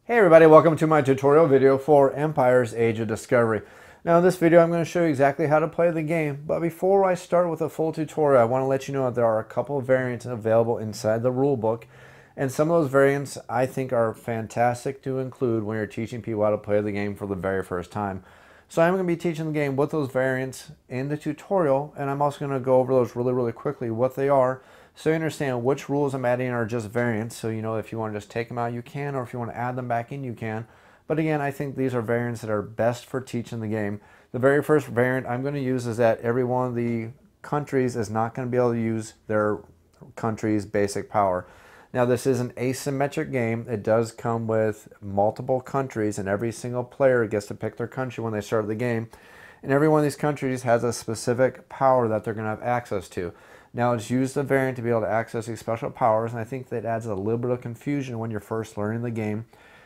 Hey everybody, welcome to my tutorial video for Empire's Age of Discovery. Now in this video I'm going to show you exactly how to play the game, but before I start with a full tutorial I want to let you know that there are a couple of variants available inside the rulebook, and some of those variants I think are fantastic to include when you're teaching people how to play the game for the very first time. So I'm going to be teaching the game with those variants in the tutorial, and I'm also going to go over those really quickly, what they are, so you understand which rules I'm adding are just variants. So you know if you want to just take them out you can, or if you want to add them back in you can. But again, I think these are variants that are best for teaching the game. The very first variant I'm going to use is that every one of the countries is not going to be able to use their country's basic power. Now this is an asymmetric game. It does come with multiple countries, and every single player gets to pick their country when they start the game. And every one of these countries has a specific power that they're going to have access to. Now it's used the variant to be able to access these special powers, and I think that adds a little bit of confusion when you're first learning the game,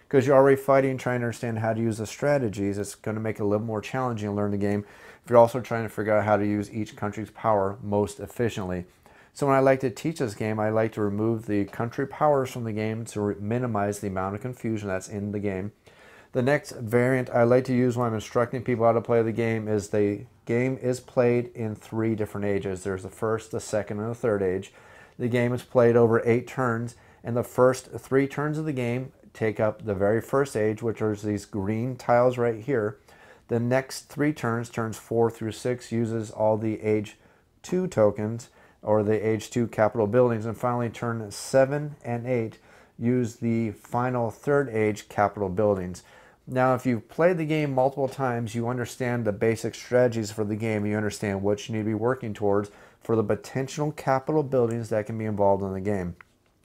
because you're already fighting trying to understand how to use the strategies. It's going to make it a little more challenging to learn the game if you're also trying to figure out how to use each country's power most efficiently. So when I like to teach this game, I like to remove the country powers from the game to minimize the amount of confusion that's in the game. The next variant I like to use when I'm instructing people how to play the game is the game is played in 3 different ages. There's the first, the second, and the third age. The game is played over 8 turns, and the first 3 turns of the game take up the very first age, which are these green tiles right here. The next 3 turns, turns 4 through 6, uses all the age 2 tokens, or the age 2 capital buildings, and finally turn 7 and 8 use the final third age capital buildings. Now, if you've played the game multiple times, you understand the basic strategies for the game. You understand what you need to be working towards for the potential capital buildings that can be involved in the game.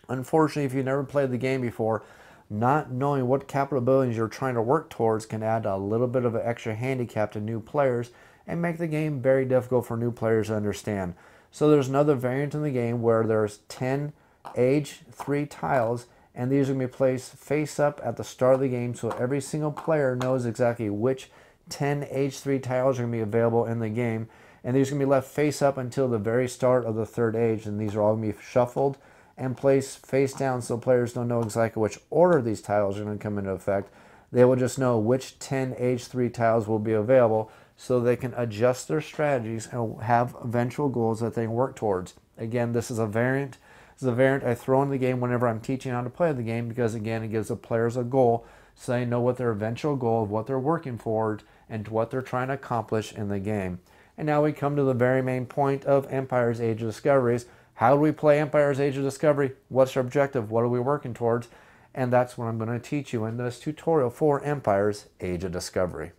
Unfortunately, if you've never played the game before, not knowing what capital buildings you're trying to work towards can add a little bit of an extra handicap to new players and make the game very difficult for new players to understand. So there's another variant in the game where there's 10 age 3 tiles, and these are going to be placed face up at the start of the game, so every single player knows exactly which 10 age 3 tiles are going to be available in the game. And these are going to be left face up until the very start of the third age, and these are all going to be shuffled and placed face down, so players don't know exactly which order these tiles are going to come into effect. They will just know which 10 age 3 tiles will be available, so they can adjust their strategies and have eventual goals that they can work towards. Again, this is a variant. This is a variant I throw in the game whenever I'm teaching how to play the game, because again, it gives the players a goal so they know what their eventual goal of what they're working for and what they're trying to accomplish in the game. And now we come to the very main point of Empire's Age of Discovery. How do we play Empire's Age of Discovery? What's our objective? What are we working towards? And that's what I'm going to teach you in this tutorial for Empire's Age of Discovery.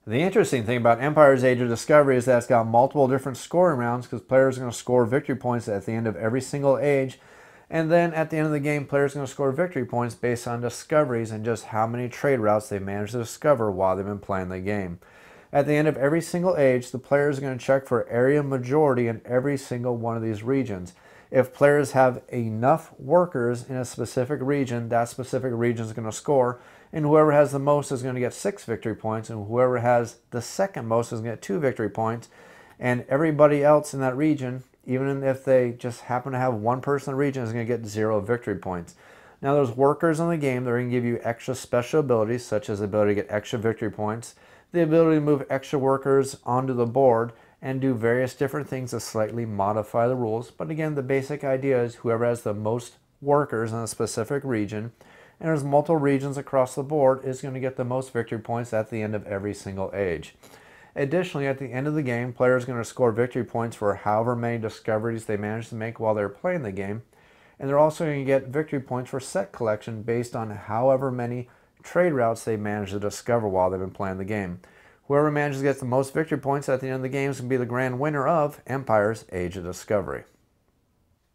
The interesting thing about Empire's Age of Discovery is that it's got multiple different scoring rounds, because players are going to score victory points at the end of every single age. And then at the end of the game, players are going to score victory points based on discoveries and just how many trade routes they managed to discover while they've been playing the game. At the end of every single age, the players are going to check for area majority in every single one of these regions. If players have enough workers in a specific region, that specific region is going to score, and whoever has the most is going to get 6 victory points, and whoever has the second most is going to get 2 victory points, and everybody else in that region, even if they just happen to have one person in the region, is going to get 0 victory points. Now there's workers in the game that are going to give you extra special abilities, such as the ability to get extra victory points, the ability to move extra workers onto the board, and do various different things to slightly modify the rules. But again, the basic idea is whoever has the most workers in a specific region, and there's multiple regions across the board, is going to get the most victory points at the end of every single age. Additionally, at the end of the game, players are going to score victory points for however many discoveries they managed to make while they're playing the game, and they're also going to get victory points for set collection based on however many trade routes they managed to discover while they've been playing the game. Whoever manages to get the most victory points at the end of the game is going to be the grand winner of Empire's Age of Discovery.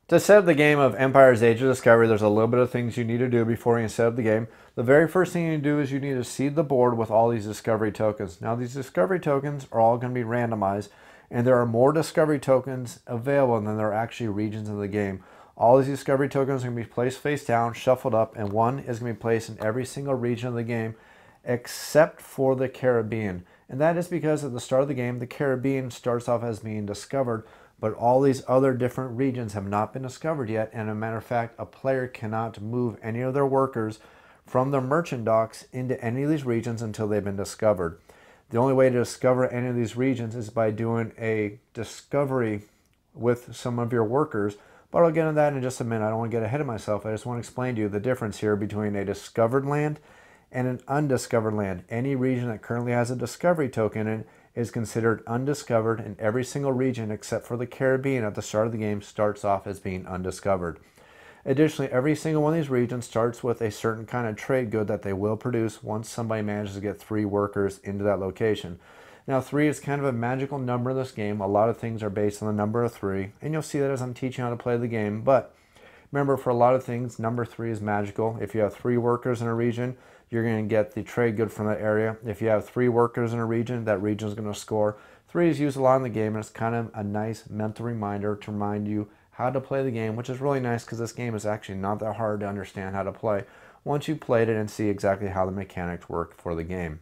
To set up the game of Empire's Age of Discovery, there's a little bit of things you need to do before you can set up the game. The very first thing you do is you need to seed the board with all these discovery tokens. Now these discovery tokens are all going to be randomized, and there are more discovery tokens available than there are actually regions in the game. All these discovery tokens are going to be placed face down, shuffled up, and one is going to be placed in every single region of the game except for the Caribbean. And that is because at the start of the game, the Caribbean starts off as being discovered, but all these other different regions have not been discovered yet. And as a matter of fact, a player cannot move any of their workers from the merchant docks into any of these regions until they've been discovered. The only way to discover any of these regions is by doing a discovery with some of your workers, but I'll get into that in just a minute. I don't want to get ahead of myself. I just want to explain to you the difference here between a discovered land and an undiscovered land. Any region that currently has a discovery token in it is considered undiscovered, and every single region except for the Caribbean at the start of the game starts off as being undiscovered. Additionally, every single one of these regions starts with a certain kind of trade good that they will produce once somebody manages to get 3 workers into that location. Now 3 is kind of a magical number in this game. A lot of things are based on the number of 3, and you'll see that as I'm teaching how to play the game. But remember, for a lot of things, number 3 is magical. If you have 3 workers in a region, you're going to get the trade good from that area. If you have 3 workers in a region, that region is going to score. 3 is used a lot in the game, and it's kind of a nice mental reminder to remind you how to play the game, which is really nice because this game is actually not that hard to understand how to play once you've played it and see exactly how the mechanics work for the game.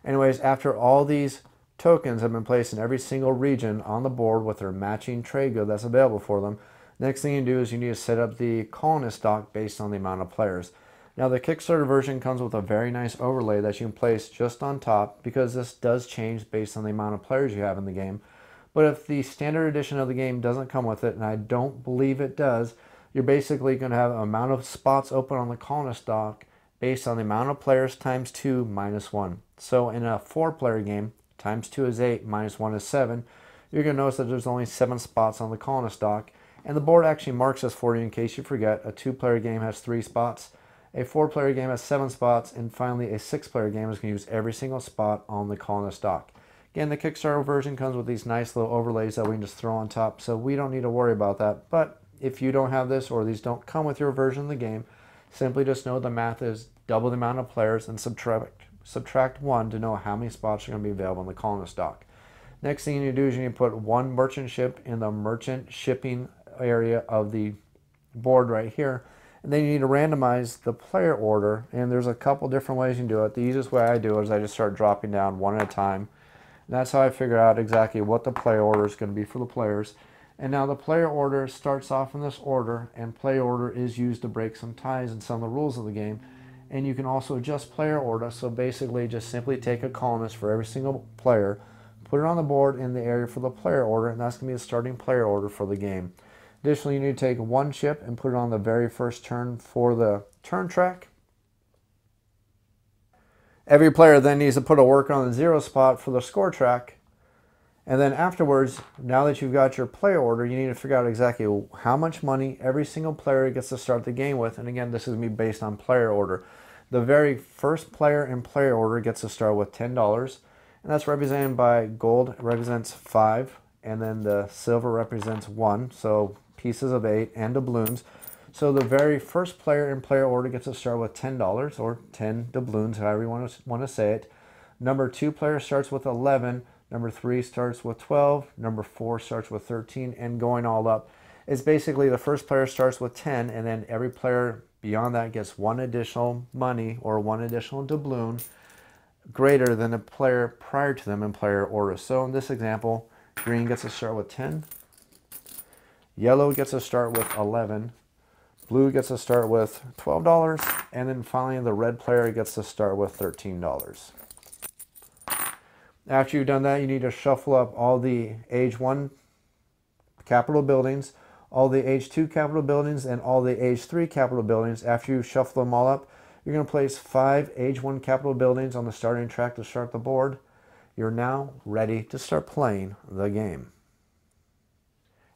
Anyways, after all these tokens have been placed in every single region on the board with their matching trade good that's available for them, next thing you do is you need to set up the colonist dock based on the amount of players. Now the Kickstarter version comes with a very nice overlay that you can place just on top, because this does change based on the amount of players you have in the game. But if the standard edition of the game doesn't come with it, and I don't believe it does, you're basically going to have an amount of spots open on the colonist dock based on the amount of players times 2 minus 1. So in a 4-player game, times 2 is 8, minus 1 is 7. You're going to notice that there's only 7 spots on the colonist dock. And the board actually marks this for you in case you forget. A 2-player game has 3 spots. A 4-player game has 7 spots. And finally, a 6-player game is going to use every single spot on the colonist dock. Again, the Kickstarter version comes with these nice little overlays that we can just throw on top, so we don't need to worry about that. But if you don't have this, or these don't come with your version of the game, simply just know the math is double the amount of players and subtract 1 to know how many spots are going to be available on the colonist dock. Next thing you need to do is you need to put 1 merchant ship in the merchant shipping area of the board right here. And then you need to randomize the player order, and there's a couple different ways you can do it. The easiest way I do it is I just start dropping down one at a time. And that's how I figure out exactly what the player order is going to be for the players. And now the player order starts off in this order, and player order is used to break some ties in some of the rules of the game. And you can also adjust player order, so basically just simply take a colonist for every single player, put it on the board in the area for the player order, and that's going to be the starting player order for the game. Additionally, you need to take 1 ship and put it on the very first turn for the turn track. Every player then needs to put a worker on the 0 spot for the score track. And then afterwards, now that you've got your player order, you need to figure out exactly how much money every single player gets to start the game with. And again, this is going to be based on player order. The very first player in player order gets to start with $10. And that's represented by gold represents 5. And then the silver represents 1. So pieces of 8 and doubloons. So the very first player in player order gets to start with $10, or 10 doubloons, however you want to say it. Number 2 player starts with 11. Number 3 starts with 12. Number 4 starts with 13, and going all up. It's basically the first player starts with 10, and then every player beyond that gets 1 additional money or 1 additional doubloon greater than the player prior to them in player order. So in this example, green gets to start with 10. Yellow gets to start with 11. Blue gets to start with $12, and then finally the red player gets to start with $13. After you've done that, you need to shuffle up all the Age 1 Capitol buildings, all the Age 2 Capitol buildings, and all the Age 3 Capitol buildings. After you shuffle them all up, you're going to place 5 Age 1 Capitol buildings on the starting track to start the board. You're now ready to start playing the game.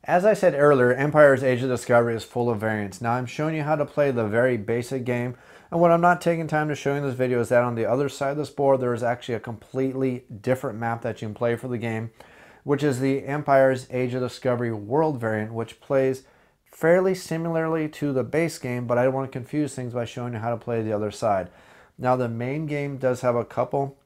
As I said earlier, Empire's Age of Discovery is full of variants. Now I'm showing you how to play the very basic game, and what I'm not taking time to show you in this video is that on the other side of this board there is actually a completely different map that you can play for the game, which is the Empire's Age of Discovery World variant, which plays fairly similarly to the base game, but I don't want to confuse things by showing you how to play the other side. Now the main game does have a couple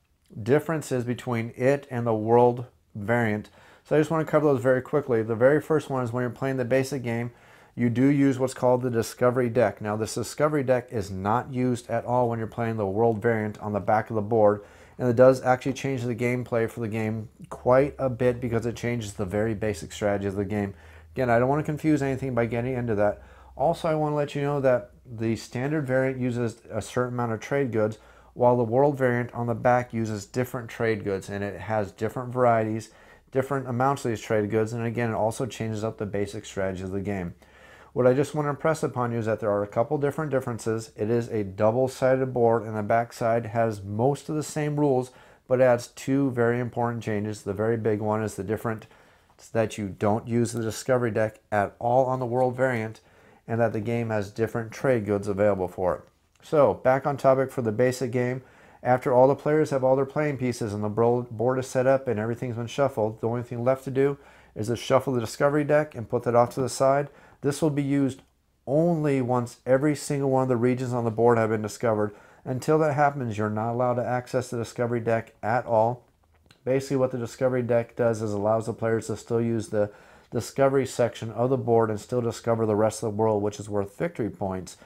differences between it and the World variant. So I just want to cover those very quickly. The very first one is when you're playing the basic game, you do use what's called the Discovery deck. Now this Discovery deck is not used at all when you're playing the World variant on the back of the board. And it does actually change the gameplay for the game quite a bit because it changes the very basic strategy of the game. Again, I don't want to confuse anything by getting into that. Also, I want to let you know that the standard variant uses a certain amount of trade goods, while the world variant on the back uses different trade goods, and it has different varieties, different amounts of these trade goods, and again, it also changes up the basic strategy of the game. What I just want to impress upon you is that there are a couple different differences. It is a double-sided board, and the back side has most of the same rules, but adds two very important changes. The very big one is the difference that you don't use the discovery deck at all on the world variant, and that the game has different trade goods available for it. So, back on topic for the basic game. After all the players have all their playing pieces and the board is set up and everything's been shuffled, the only thing left to do is to shuffle the discovery deck and put that off to the side. This will be used only once every single one of the regions on the board have been discovered. Until that happens, you're not allowed to access the discovery deck at all. Basically, what the discovery deck does is allows the players to still use the discovery section of the board and still discover the rest of the world, which is worth victory points.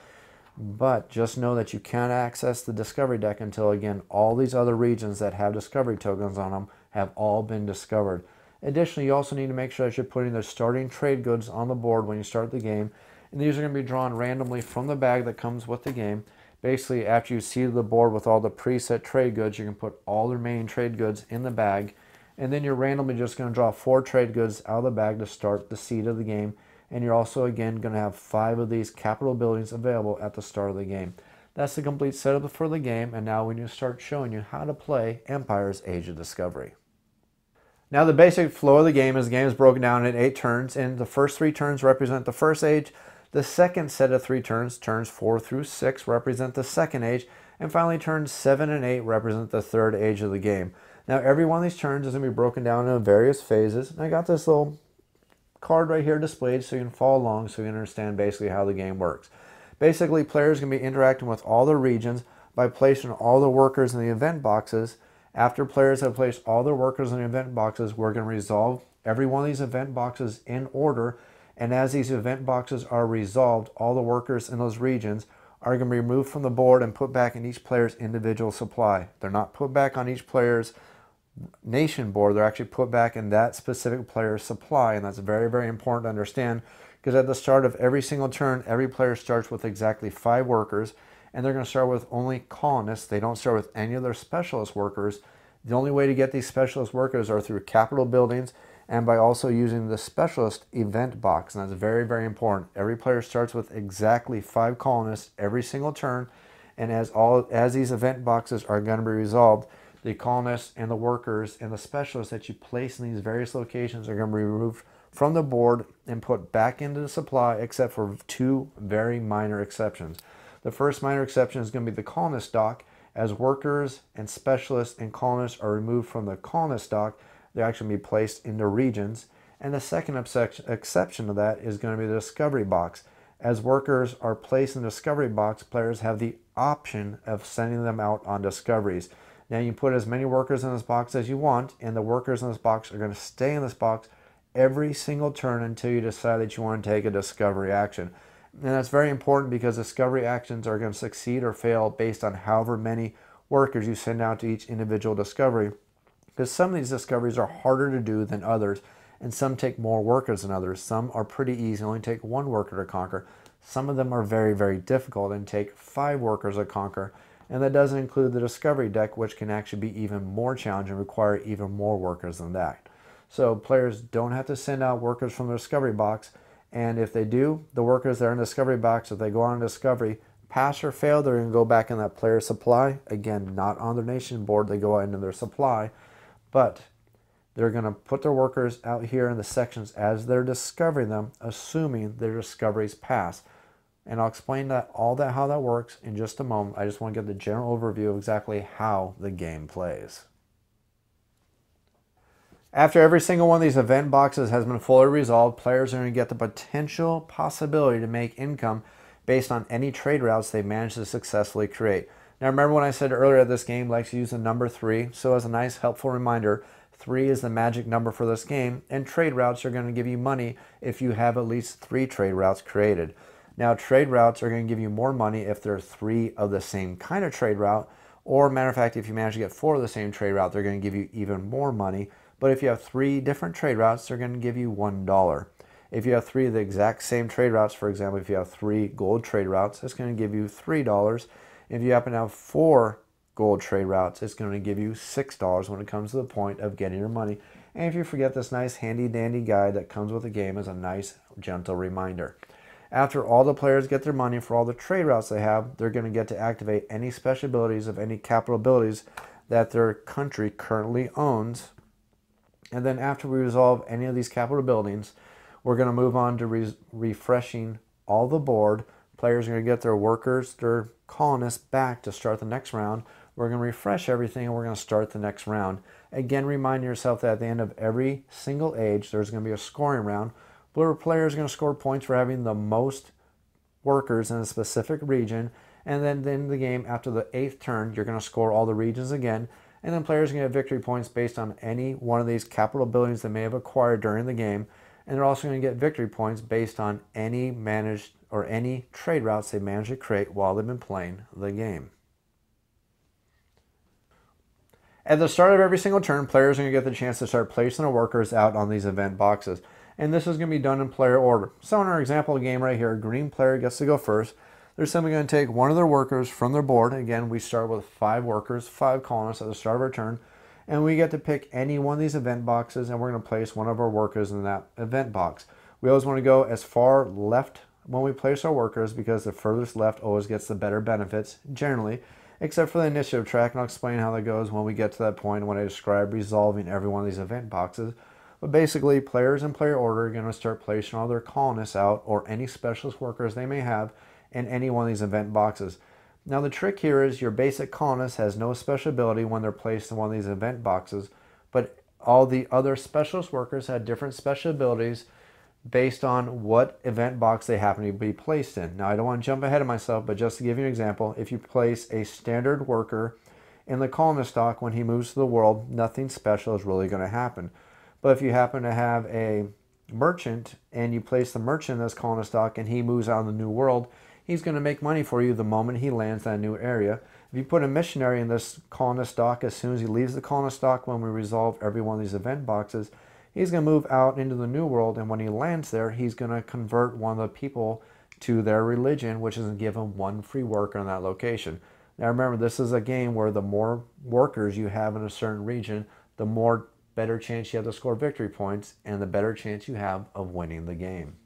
But just know that you can't access the discovery deck until, again, all these other regions that have discovery tokens on them have all been discovered. Additionally, you also need to make sure that you're putting the starting trade goods on the board when you start the game. And these are going to be drawn randomly from the bag that comes with the game. Basically, after you seed the board with all the preset trade goods, you can put all the remaining trade goods in the bag. And then you're randomly just going to draw 4 trade goods out of the bag to start the seed of the game. And you're also, again, going to have 5 of these capital buildings available at the start of the game. That's the complete setup for the game. And now we need to start showing you how to play Empire's Age of Discovery. Now, the basic flow of the game is broken down in 8 turns, and the first 3 turns represent the first age. The second set of 3 turns, turns 4 through 6, represent the second age, and finally turns 7 and 8 represent the third age of the game. Now, every one of these turns is going to be broken down into various phases, and I got this little card right here displayed so you can follow along so you can understand basically how the game works. Basically, players are going to be interacting with all the regions by placing all the workers in the event boxes. After players have placed all their workers in the event boxes, we're going to resolve every one of these event boxes in order. And as these event boxes are resolved, all the workers in those regions are going to be removed from the board and put back in each player's individual supply. They're not put back on each player's nation board. They're actually put back in that specific player's supply. And that's very, very important to understand, because at the start of every single turn, every player starts with exactly 5 workers. And they're going to start with only colonists. They don't start with any of their specialist workers. The only way to get these specialist workers are through capital buildings and by also using the specialist event box. And that's very, very important. Every player starts with exactly 5 colonists every single turn. And as these event boxes are going to be resolved, the colonists and the workers and the specialists that you place in these various locations are going to be removed from the board and put back into the supply, except for 2 very minor exceptions. The first minor exception is going to be the colonist dock. As workers and specialists and colonists are removed from the colonist dock, they're actually going to be placed into regions. And the second exception to that is going to be the discovery box. As workers are placed in the discovery box, players have the option of sending them out on discoveries. Now, you can put as many workers in this box as you want, and the workers in this box are going to stay in this box every single turn until you decide that you want to take a discovery action. And that's very important, because discovery actions are going to succeed or fail based on however many workers you send out to each individual discovery. Because some of these discoveries are harder to do than others, and some take more workers than others. Some are pretty easy, only take 1 worker to conquer. Some of them are very, very difficult and take 5 workers to conquer. And that doesn't include the discovery deck, which can actually be even more challenging and require even more workers than that. So players don't have to send out workers from the discovery box. And if they do, the workers that are in the discovery box, if they go on a discovery, pass or fail, they're going to go back in that player supply. Again, not on their nation board, they go into their supply. But they're going to put their workers out here in the sections as they're discovering them, assuming their discoveries pass. And I'll explain how that works in just a moment. I just want to give the general overview of exactly how the game plays. After every single one of these event boxes has been fully resolved, players are going to get the potential possibility to make income based on any trade routes they managed to successfully create. Now, remember when I said earlier this game likes to use the number 3, so as a nice helpful reminder, 3 is the magic number for this game, and trade routes are going to give you money if you have at least 3 trade routes created. Now, trade routes are going to give you more money if there are 3 of the same kind of trade route, or matter of fact, if you manage to get 4 of the same trade route, they're going to give you even more money. But if you have 3 different trade routes, they're going to give you $1. If you have 3 of the exact same trade routes, for example, if you have 3 gold trade routes, it's going to give you $3. If you happen to have 4 gold trade routes, it's going to give you $6 when it comes to the point of getting your money. And if you forget, this nice handy dandy guide that comes with the game is a nice gentle reminder. After all the players get their money for all the trade routes they have, they're going to get to activate any special abilities of any capital abilities that their country currently owns. And then after we resolve any of these capital buildings, we're going to move on to refreshing all the board. Players are going to get their workers, their colonists back to start the next round. We're going to refresh everything and we're going to start the next round. Again, remind yourself that at the end of every single age, there's going to be a scoring round where players are going to score points for having the most workers in a specific region. And then in the game, after the 8th turn, you're going to score all the regions again. And then players are going to get victory points based on any one of these capital buildings they may have acquired during the game. And they're also going to get victory points based on any managed or any trade routes they managed to create while they've been playing the game. At the start of every single turn, players are going to get the chance to start placing their workers out on these event boxes. And this is going to be done in player order. So in our example game right here, green player gets to go first. They're simply going to take one of their workers from their board. Again, we start with 5 workers, 5 colonists at the start of our turn. And we get to pick any one of these event boxes, and we're going to place one of our workers in that event box. We always want to go as far left when we place our workers, because the furthest left always gets the better benefits, generally, except for the initiative track, and I'll explain how that goes when we get to that point when I describe resolving every one of these event boxes. But basically, players in player order are going to start placing all their colonists out, or any specialist workers they may have, in any one of these event boxes. Now the trick here is your basic colonist has no special ability when they're placed in one of these event boxes, but all the other specialist workers have different special abilities based on what event box they happen to be placed in. Now I don't want to jump ahead of myself, but just to give you an example, if you place a standard worker in the colonist stock when he moves to the world, nothing special is really going to happen. But if you happen to have a merchant and you place the merchant in this colonist stock and he moves out in the new world, he's going to make money for you the moment he lands that new area. If you put a missionary in this colonist stock, as soon as he leaves the colonist stock when we resolve every one of these event boxes, he's going to move out into the new world, and when he lands there, he's going to convert one of the people to their religion, which is going to give him 1 free worker in that location. Now remember, this is a game where the more workers you have in a certain region, the more better chance you have to score victory points, and the better chance you have of winning the game.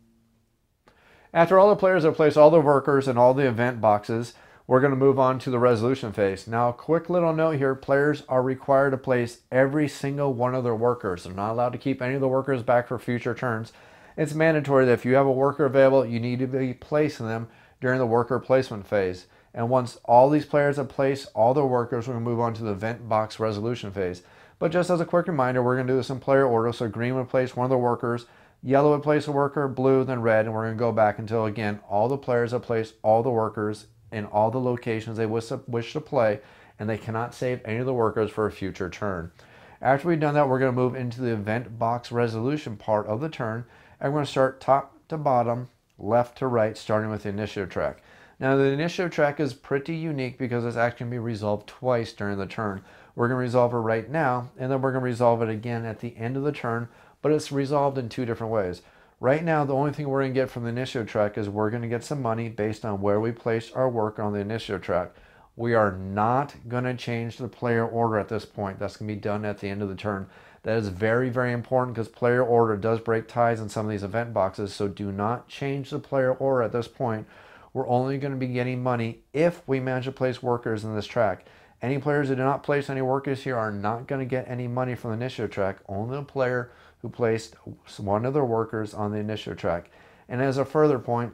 After all the players have placed all their workers in all the event boxes, we're going to move on to the resolution phase. Now, a quick little note here, players are required to place every single one of their workers. They're not allowed to keep any of the workers back for future turns. It's mandatory that if you have a worker available, you need to be placing them during the worker placement phase. And once all these players have placed all their workers, we're going to move on to the event box resolution phase. But just as a quick reminder, we're going to do this in player order. So green would place one of the workers, yellow would place a worker, blue, then red, and we're going to go back until, again, all the players have placed all the workers in all the locations they wish to play, and they cannot save any of the workers for a future turn. After we've done that, we're going to move into the event box resolution part of the turn, and we're going to start top to bottom, left to right, starting with the initiative track. Now, the initiative track is pretty unique because it's actually going to be resolved twice during the turn. We're going to resolve it right now, and then we're going to resolve it again at the end of the turn, but it's resolved in 2 different ways. Right now, the only thing we're going to get from the initiative track is we're going to get some money based on where we placed our worker on the initiative track. We are not going to change the player order at this point. That's going to be done at the end of the turn. That is very, very important because player order does break ties in some of these event boxes, so do not change the player order at this point. We're only going to be getting money if we manage to place workers in this track. Any players who do not place any workers here are not going to get any money from the initiative track. Only the player who placed one of their workers on the initiative track. And as a further point,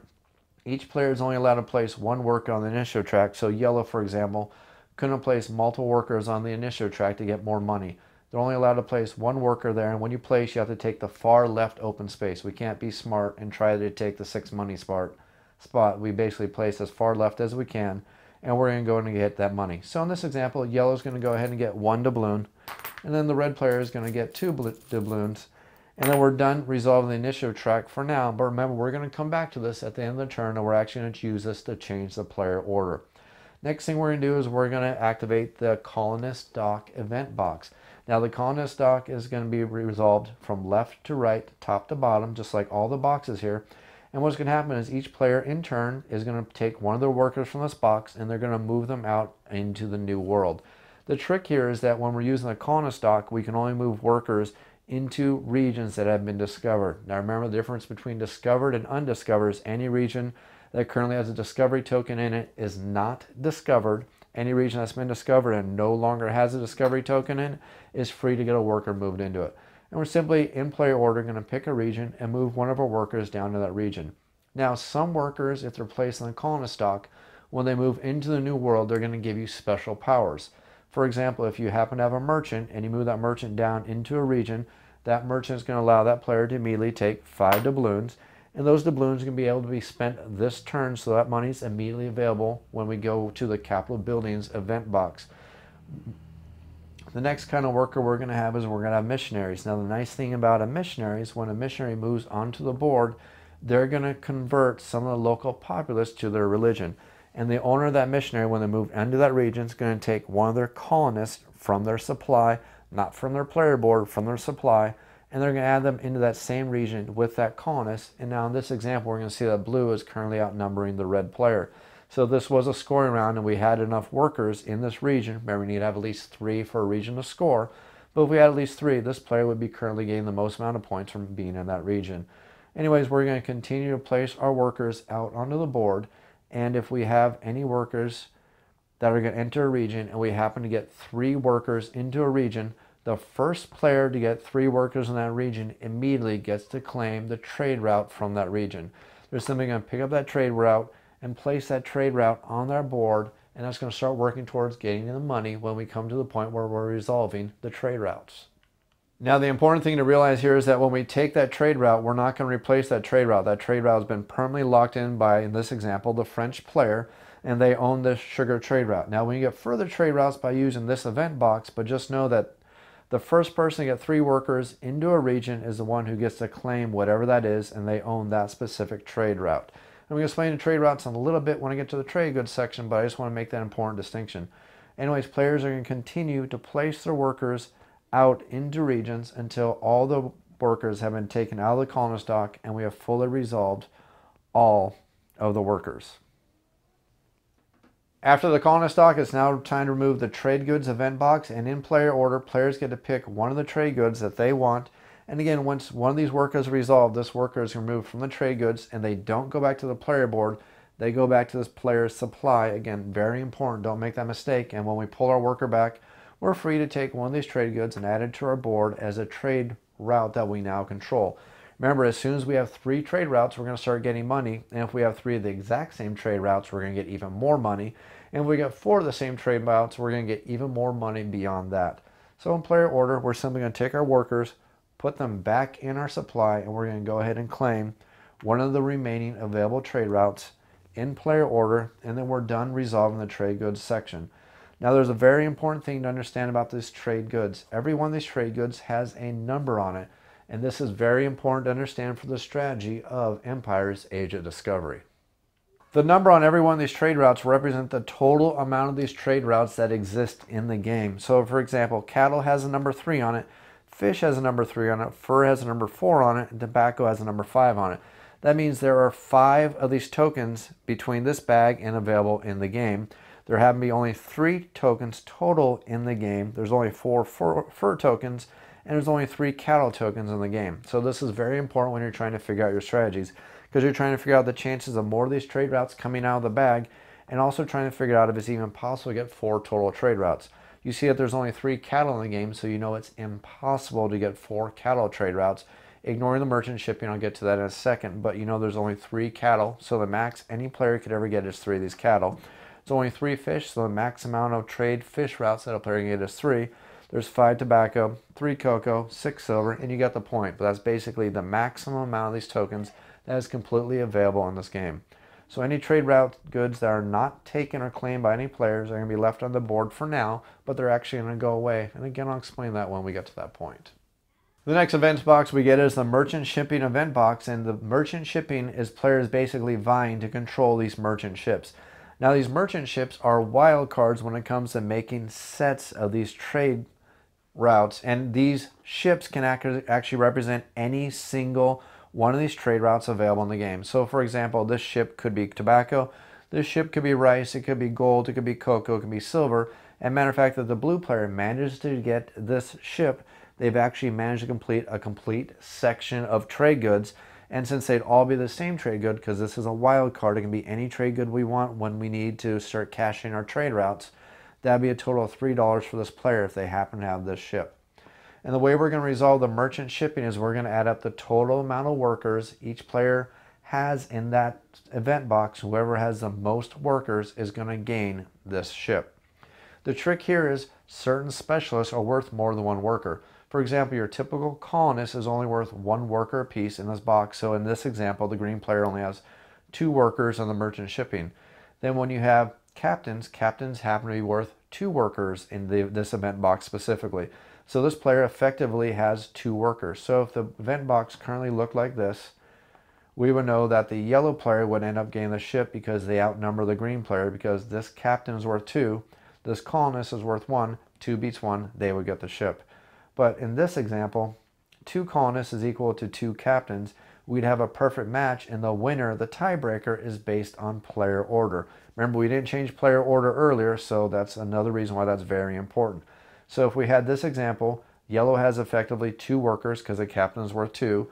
each player is only allowed to place 1 worker on the initiative track. So yellow, for example, couldn't place multiple workers on the initiative track to get more money. They're only allowed to place 1 worker there, and when you place, you have to take the far left open space. We can't be smart and try to take the 6 money spot. We basically place as far left as we can, and we're going to go and get that money. So in this example, yellow is going to go ahead and get 1 doubloon, and then the red player is going to get 2 doubloons. And then we're done resolving the initiative track for now. But remember, we're going to come back to this at the end of the turn, and we're actually going to use this to change the player order. Next thing we're going to do is we're going to activate the colonist dock event box. Now the colonist dock is going to be resolved from left to right, top to bottom, just like all the boxes here. And what's going to happen is each player in turn is going to take one of their workers from this box and they're going to move them out into the new world. The trick here is that when we're using the colonist dock, we can only move workers into regions that have been discovered. Now remember, the difference between discovered and undiscovered is any region that currently has a discovery token in it is not discovered. Any region that's been discovered and no longer has a discovery token in it is free to get a worker moved into it. And we're simply, in player order, going to pick a region and move one of our workers down to that region. Now, some workers, if they're placed in the colonist dock, when they move into the new world, they're going to give you special powers. For example, if you happen to have a merchant and you move that merchant down into a region, that merchant is going to allow that player to immediately take 5 doubloons. And those doubloons are going to be able to be spent this turn, so that money is immediately available when we go to the Capitol Buildings event box. The next kind of worker we're going to have is we're going to have missionaries. Now the nice thing about a missionary is when a missionary moves onto the board, they're going to convert some of the local populace to their religion. And the owner of that missionary, when they move into that region, is going to take one of their colonists from their supply, not from their player board, from their supply, and they're going to add them into that same region with that colonist. And now in this example, we're going to see that blue is currently outnumbering the red player. So this was a scoring round and we had enough workers in this region. Remember, we need to have at least 3 for a region to score. But if we had at least 3, this player would be currently getting the most amount of points from being in that region. Anyways, we're going to continue to place our workers out onto the board. And if we have any workers that are going to enter a region and we happen to get 3 workers into a region, the first player to get 3 workers in that region immediately gets to claim the trade route from that region. They're simply going to pick up that trade route and place that trade route on their board, and that's going to start working towards getting the money when we come to the point where we're resolving the trade routes. Now the important thing to realize here is that when we take that trade route, we're not going to replace that trade route. That trade route has been permanently locked in by, in this example, the French player, and they own this sugar trade route. Now we can get further trade routes by using this event box, but just know that the first person to get 3 workers into a region is the one who gets to claim whatever that is, and they own that specific trade route. I'm going to explain the trade routes in a little bit when I get to the trade goods section, but I just want to make that important distinction. Anyways, players are going to continue to place their workers out into regions until all the workers have been taken out of the colonist dock and we have fully resolved all of the workers. After the colonist dock, it's now time to remove the trade goods event box, and in player order, players get to pick one of the trade goods that they want. And again, once one of these workers is resolved, this worker is removed from the trade goods and they don't go back to the player board. They go back to this player's supply. Again, very important, don't make that mistake. And when we pull our worker back, we're free to take one of these trade goods and add it to our board as a trade route that we now control. Remember, as soon as we have 3 trade routes, we're going to start getting money. And if we have 3 of the exact same trade routes, we're going to get even more money. And if we get 4 of the same trade routes, we're going to get even more money beyond that. So in player order, we're simply going to take our workers, put them back in our supply, and we're going to go ahead and claim one of the remaining available trade routes in player order, and then we're done resolving the trade goods section. Now there's a very important thing to understand about these trade goods. Every one of these trade goods has a number on it, and this is very important to understand for the strategy of Empire's Age of Discovery. The number on every one of these trade routes represent the total amount of these trade routes that exist in the game. So for example, cattle has a number 3 on it, fish has a number 3 on it, fur has a number 4 on it, and tobacco has a number 5 on it. That means there are 5 of these tokens between this bag and available in the game. There happen to be only 3 tokens total in the game. There's only 4 fur tokens, and there's only 3 cattle tokens in the game. So this is very important when you're trying to figure out your strategies, because you're trying to figure out the chances of more of these trade routes coming out of the bag, and also trying to figure out if it's even possible to get 4 total trade routes. You see that there's only 3 cattle in the game, so you know it's impossible to get 4 cattle trade routes. Ignoring the merchant shipping, I'll get to that in a second, but you know there's only 3 cattle, so the max any player could ever get is 3 of these cattle. There's only 3 fish, so the max amount of trade fish routes that a player can get is 3. There's 5 tobacco, 3 cocoa, 6 silver, and you got the point. But that's basically the maximum amount of these tokens that is completely available in this game. So any trade route goods that are not taken or claimed by any players are going to be left on the board for now, but they're actually going to go away. And again, I'll explain that when we get to that point. The next events box we get is the merchant shipping event box, and the merchant shipping is players basically vying to control these merchant ships. Now these merchant ships are wild cards when it comes to making sets of these trade routes, and these ships can actually represent any single one of these trade routes available in the game. So for example, this ship could be tobacco, this ship could be rice, it could be gold, it could be cocoa, it could be silver. And matter of fact, that the blue player manages to get this ship, they've actually managed to complete a complete section of trade goods. And since they'd all be the same trade good, because this is a wild card, it can be any trade good we want when we need to start cashing our trade routes. That'd be a total of $3 for this player if they happen to have this ship. And the way we're going to resolve the merchant shipping is we're going to add up the total amount of workers each player has in that event box. Whoever has the most workers is going to gain this ship. The trick here is certain specialists are worth more than one worker. For example, your typical colonist is only worth one worker apiece in this box. So in this example, the green player only has 2 workers on the merchant shipping. Then when you have captains, captains happen to be worth 2 workers in this event box specifically. So this player effectively has 2 workers. So if the event box currently looked like this, we would know that the yellow player would end up getting the ship because they outnumber the green player, because this captain is worth 2, this colonist is worth 1, 2 beats 1, they would get the ship. But in this example, 2 colonists is equal to 2 captains. We'd have a perfect match, and the winner, the tiebreaker, is based on player order. Remember, we didn't change player order earlier, so that's another reason why that's very important. So if we had this example, yellow has effectively 2 workers because the captain is worth 2.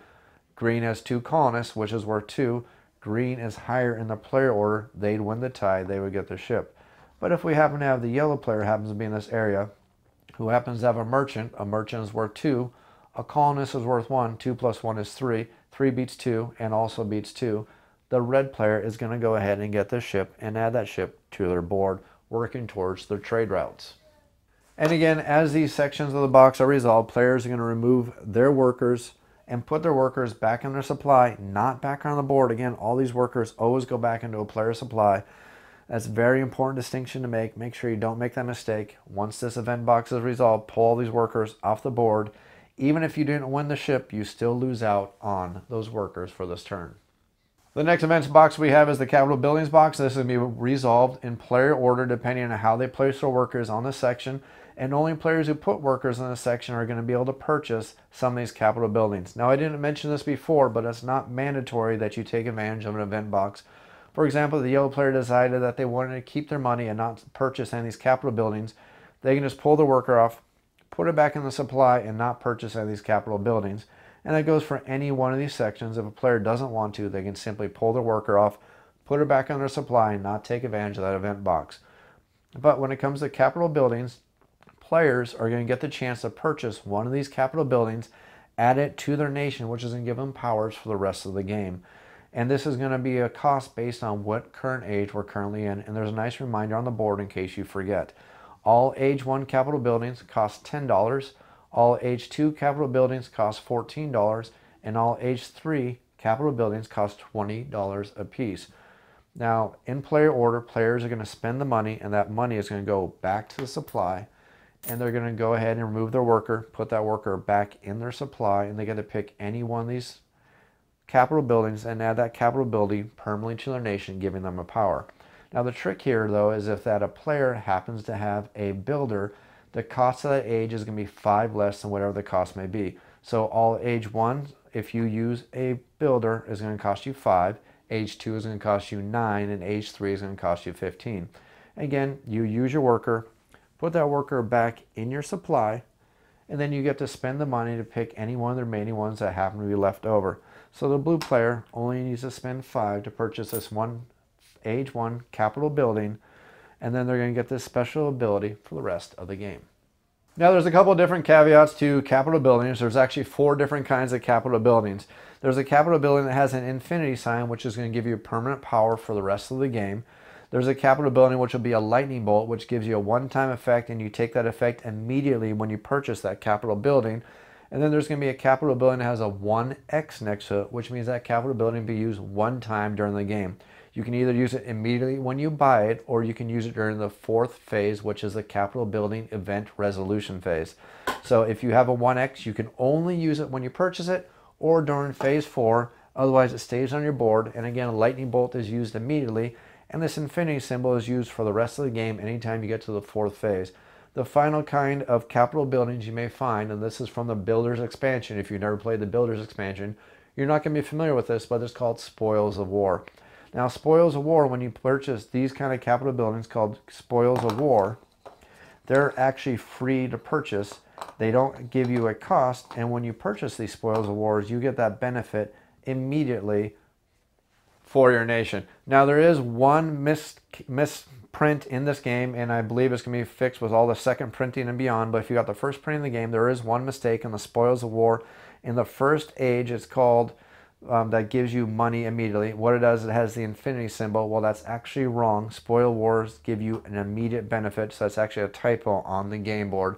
Green has 2 colonists, which is worth 2. Green is higher in the player order. They'd win the tie. They would get the ship. But if we happen to have the yellow player happens to be in this area, who happens to have a merchant is worth 2. A colonist is worth 1. 2 plus 1 is 3. 3 beats 2 and also beats 2. The red player is going to go ahead and get this ship and add that ship to their board, working towards their trade routes. And again, as these sections of the box are resolved, players are going to remove their workers and put their workers back in their supply, not back on the board. Again, all these workers always go back into a player supply. That's a very important distinction to make. Make sure you don't make that mistake. Once this event box is resolved, pull all these workers off the board. Even if you didn't win the ship, you still lose out on those workers for this turn. The next events box we have is the capital buildings box. This is going to be resolved in player order depending on how they place their workers on this section. And only players who put workers in this section are going to be able to purchase some of these capital buildings. Now, I didn't mention this before, but it's not mandatory that you take advantage of an event box. For example, the yellow player decided that they wanted to keep their money and not purchase any of these capital buildings. They can just pull the worker off, put it back in the supply, and not purchase any of these capital buildings. And that goes for any one of these sections. If a player doesn't want to, they can simply pull their worker off, put it back in their supply, and not take advantage of that event box. But when it comes to capital buildings, players are going to get the chance to purchase one of these capital buildings, add it to their nation, which is going to give them powers for the rest of the game. And this is going to be a cost based on what current age we're currently in. And there's a nice reminder on the board in case you forget. All age 1 capital buildings cost $10. All age 2 capital buildings cost $14. And all age 3 capital buildings cost $20 a piece. Now, in player order, players are going to spend the money, and that money is going to go back to the supply. And they're going to go ahead and remove their worker, put that worker back in their supply, and they get to pick any one of these capital buildings and add that capital building permanently to their nation, giving them a power. Now the trick here though is if that a player happens to have a builder, the cost of that age is going to be 5 less than whatever the cost may be. So all age 1, if you use a builder, is going to cost you 5, age 2 is going to cost you 9, and age 3 is going to cost you 15. Again, you use your worker, put that worker back in your supply, and then you get to spend the money to pick any one of the remaining ones that happen to be left over. So the blue player only needs to spend 5 to purchase this one age 1 capital building, and then they're going to get this special ability for the rest of the game. Now there's a couple of different caveats to capital buildings. There's actually 4 different kinds of capital buildings. There's a capital building that has an infinity sign, which is going to give you permanent power for the rest of the game. There's a capital building which will be a lightning bolt, which gives you a one-time effect, and you take that effect immediately when you purchase that capital building. And then there's going to be a capital building that has a 1x next to it, which means that capital building will be used one time during the game. You can either use it immediately when you buy it, or you can use it during the 4th phase, which is the capital building event resolution phase. So if you have a 1x, you can only use it when you purchase it or during phase 4. Otherwise, it stays on your board. And again, a lightning bolt is used immediately. And this infinity symbol is used for the rest of the game anytime you get to the 4th phase. The final kind of capital buildings you may find, and this is from the Builders expansion. If you've never played the Builders expansion, you're not going to be familiar with this, but it's called Spoils of War. Now, Spoils of War, when you purchase these kind of capital buildings called Spoils of War, they're actually free to purchase. They don't give you a cost, and when you purchase these Spoils of Wars, you get that benefit immediately for your nation. Now, there is one misprint in this game, and I believe it's going to be fixed with all the second printing and beyond, but if you got the first printing of the game, there is one mistake in the Spoils of War. In the first age, it's called, that gives you money immediately. What it does, it has the infinity symbol. Well, that's actually wrong. Spoil Wars give you an immediate benefit, so that's actually a typo on the game board.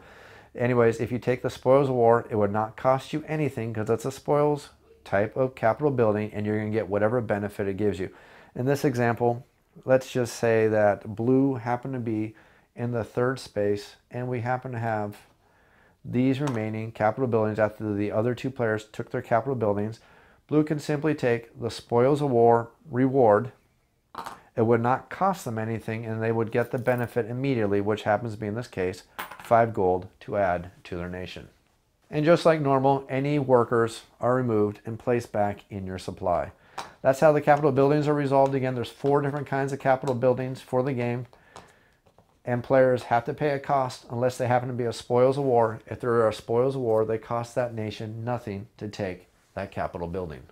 Anyways, if you take the Spoils of War, it would not cost you anything because it's a spoils type of capital building, and you're going to get whatever benefit it gives you. In this example, let's just say that blue happened to be in the third space, and we happen to have these remaining capital buildings after the other two players took their capital buildings. Blue can simply take the Spoils of War reward. It would not cost them anything, and they would get the benefit immediately, which happens to be, in this case, 5 gold to add to their nation. And just like normal, any workers are removed and placed back in your supply. That's how the capital buildings are resolved. Again, there's 4 different kinds of capital buildings for the game, and players have to pay a cost unless they happen to be a Spoils of War. If there are Spoils of War, they cost that nation nothing to take that capital building.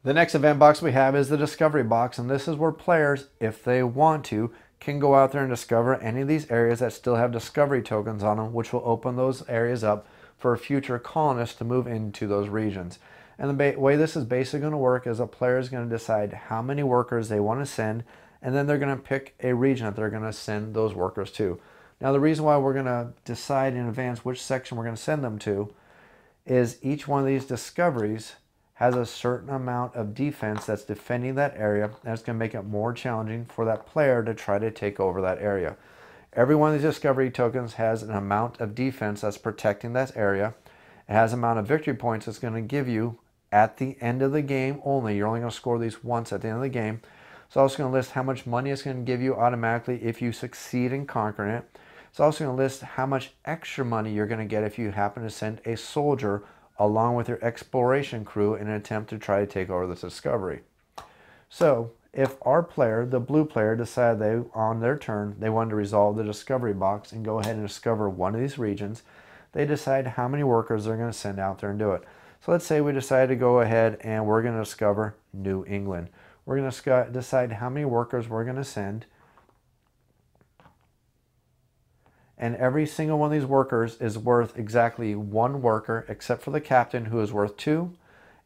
The next event box we have is the Discovery box, and this is where players, if they want to, can go out there and discover any of these areas that still have Discovery tokens on them, which will open those areas up for future colonists to move into those regions. And the way this is basically going to work is a player is going to decide how many workers they want to send, and then they're going to pick a region that they're going to send those workers to. Now, the reason why we're going to decide in advance which section we're going to send them to is each one of these discoveries has a certain amount of defense that's defending that area, and it's going to make it more challenging for that player to try to take over that area. Every one of these discovery tokens has an amount of defense that's protecting that area. It has an amount of victory points it's going to give you at the end of the game only. You're only going to score these once at the end of the game. It's also going to list how much money it's going to give you automatically if you succeed in conquering it. It's also going to list how much extra money you're going to get if you happen to send a soldier along with your exploration crew in an attempt to try to take over this discovery. So, if our player, the blue player, decided on their turn they wanted to resolve the discovery box and go ahead and discover one of these regions, they decide how many workers they're going to send out there and do it. So let's say we decide to go ahead and we're going to discover New England. We're going to decide how many workers we're going to send. And every single one of these workers is worth exactly 1 worker, except for the captain, who is worth 2,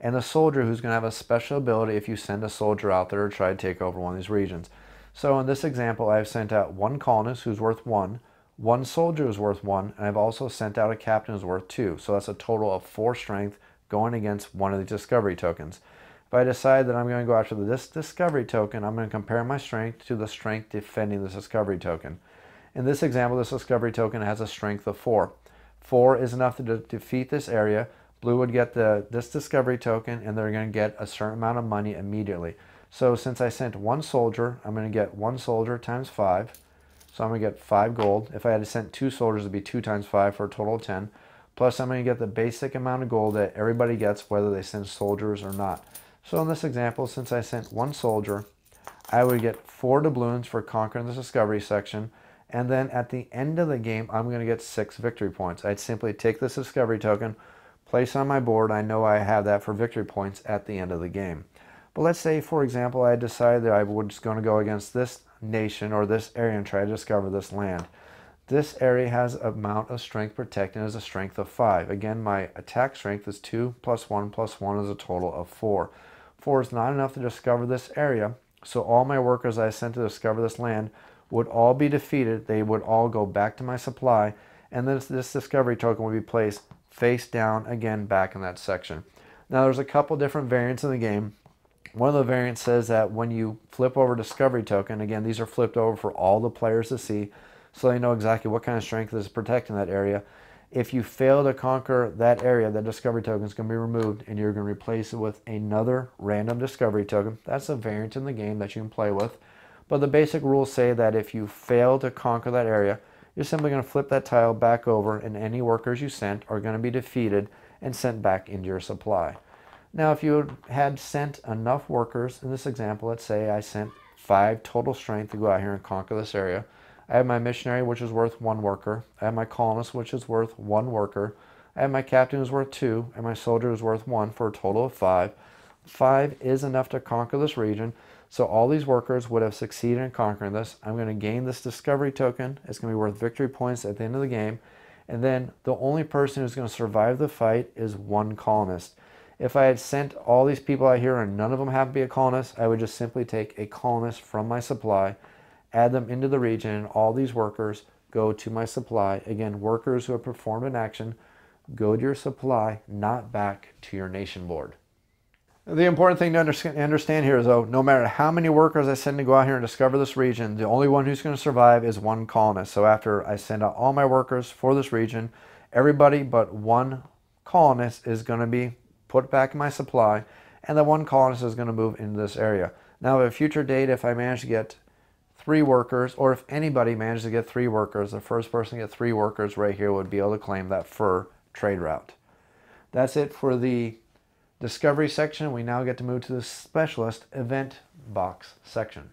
and the soldier, who's going to have a special ability if you send a soldier out there to try to take over one of these regions. So in this example, I've sent out 1 colonist who's worth 1, 1 soldier who's worth 1, and I've also sent out a captain who's worth 2. So that's a total of 4 strength going against one of these discovery tokens. If I decide that I'm going to go after this discovery token, I'm going to compare my strength to the strength defending this discovery token. In this example, this discovery token has a strength of 4. 4 is enough to defeat this area. Blue would get this discovery token, and they're going to get a certain amount of money immediately. So since I sent 1 soldier, I'm going to get 1 soldier times 5. So I'm going to get 5 gold. If I had to send 2 soldiers, it would be 2 times 5 for a total of 10. Plus, I'm going to get the basic amount of gold that everybody gets, whether they send soldiers or not. So in this example, since I sent 1 soldier, I would get 4 doubloons for conquering the discovery section. And then at the end of the game, I'm going to get 6 victory points. I'd simply take this discovery token, place it on my board. I know I have that for victory points at the end of the game. But let's say, for example, I decided that I was going to go against this nation or this area and try to discover this land. This area has an amount of strength protected as a strength of 5. Again, my attack strength is 2 plus 1 plus 1 is a total of 4. 4 is not enough to discover this area, so all my workers I sent to discover this land would all be defeated. They would all go back to my supply, and then this discovery token would be placed face down again back in that section. Now there's a couple different variants in the game. One of the variants says that when you flip over discovery token, again these are flipped over for all the players to see, so they know exactly what kind of strength is protecting that area. If you fail to conquer that area, that discovery token is going to be removed, and you're going to replace it with another random discovery token. That's a variant in the game that you can play with. But the basic rules say that if you fail to conquer that area, you're simply going to flip that tile back over, and any workers you sent are going to be defeated and sent back into your supply. Now, if you had sent enough workers, in this example, let's say I sent 5 total strength to go out here and conquer this area. I have my missionary, which is worth 1 worker. I have my colonist, which is worth 1 worker. I have my captain, who's worth 2, and my soldier is worth 1, for a total of 5. 5 is enough to conquer this region, so all these workers would have succeeded in conquering this. I'm going to gain this discovery token. It's going to be worth victory points at the end of the game. And then the only person who's going to survive the fight is 1 colonist. If I had sent all these people out here and none of them happened to be a colonist, I would just simply take a colonist from my supply, add them into the region, and all these workers go to my supply. Again, workers who have performed an action go to your supply, not back to your nation board. The important thing to understand here is, though, no matter how many workers I send to go out here and discover this region, the only one who's going to survive is 1 colonist. So after I send out all my workers for this region, everybody but 1 colonist is going to be put back in my supply, and the 1 colonist is going to move into this area. Now, at a future date, if I manage to get 3 workers, or if anybody manages to get 3 workers, the first person to get 3 workers right here would be able to claim that fur trade route. That's it for the discovery section. We now get to move to the specialist event box section.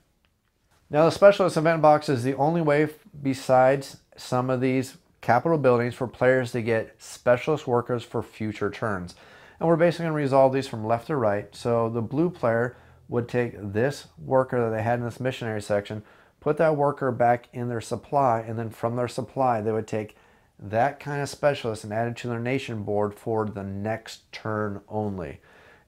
Now, the specialist event box is the only way, besides some of these capital buildings, for players to get specialist workers for future turns. And we're basically going to resolve these from left to right. So the blue player would take this worker that they had in this missionary section, put that worker back in their supply, and then from their supply they would take that kind of specialist and add it to their nation board for the next turn only.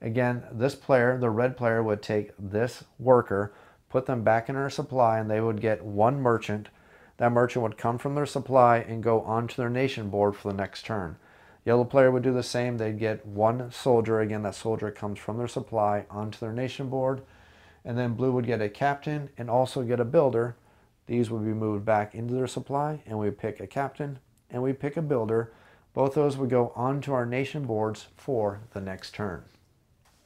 Again, this player, the red player, would take this worker, put them back in their supply, and they would get 1 merchant. That merchant would come from their supply and go onto their nation board for the next turn. Yellow player would do the same. They'd get 1 soldier. Again, that soldier comes from their supply onto their nation board. And then blue would get a captain and also get a builder. These would be moved back into their supply, and we would pick a captain and we pick a builder. Both those would go onto our nation boards for the next turn.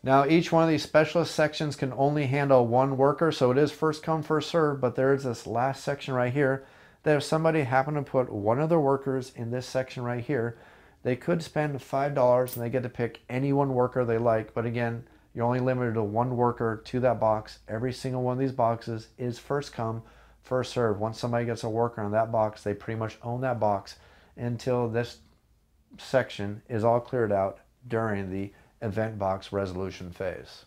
Now, each one of these specialist sections can only handle 1 worker, so it is first come, first serve, but there is this last section right here that if somebody happened to put 1 of their workers in this section right here, they could spend $5 and they get to pick any 1 worker they like. But again, you're only limited to 1 worker to that box. Every single one of these boxes is first come, first serve. Once somebody gets a worker on that box, they pretty much own that box until this section is all cleared out during the event box resolution phase.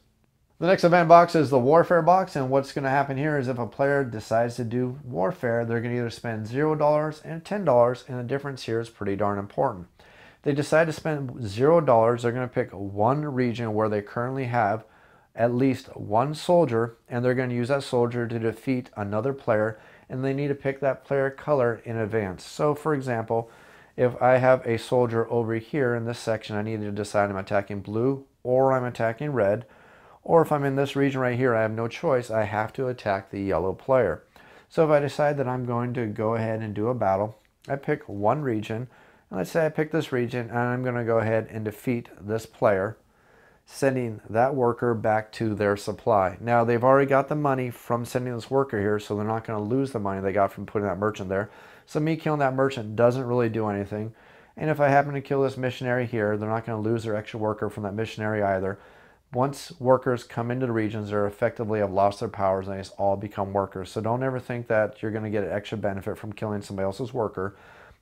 The next event box is the warfare box, and what's going to happen here is if a player decides to do warfare, they're going to either spend $0 and $10, and the difference here is pretty darn important. If they decide to spend $0, they're going to pick 1 region where they currently have at least 1 soldier, and they're going to use that soldier to defeat another player, and they need to pick that player color in advance. So for example, if I have a soldier over here in this section, I need to decide I'm attacking blue or I'm attacking red. Or if I'm in this region right here, I have no choice. I have to attack the yellow player. So if I decide that I'm going to go ahead and do a battle, I pick 1 region. And let's say I pick this region, and I'm going to go ahead and defeat this player, sending that worker back to their supply. Now, they've already got the money from sending this worker here, so they're not going to lose the money they got from putting that merchant there. So me killing that merchant doesn't really do anything. And if I happen to kill this missionary here, they're not going to lose their extra worker from that missionary either. Once workers come into the regions, they effectively have lost their powers and they just all become workers. So don't ever think that you're going to get an extra benefit from killing somebody else's worker.